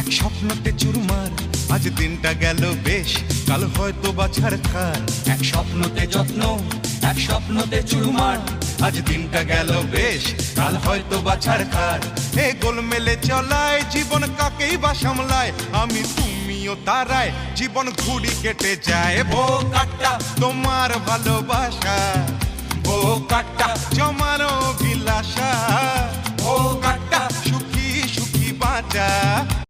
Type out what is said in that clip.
এক স্বপ্নতে চুরমার, আজ দিনটা গেল বেশ, কাল হয়তো বাছার খার। এক স্বপ্নতে যত্ন, এক স্বপ্নতে চুরমার, আজ দিনটা গেল বেশ, কাল হয়তো বাছার খার। এ গোলমেলে চলায় জীবন কাকেই বা সামলায়, আমি তুমিও তারায় জীবন ঘুড়ি কেটে যায়। ও কাট্টা তোমার ভালোবাসা, ও কাট্টা জমার অভিলাষা, ও কাট্টা সুখী সুখী বাঁচা।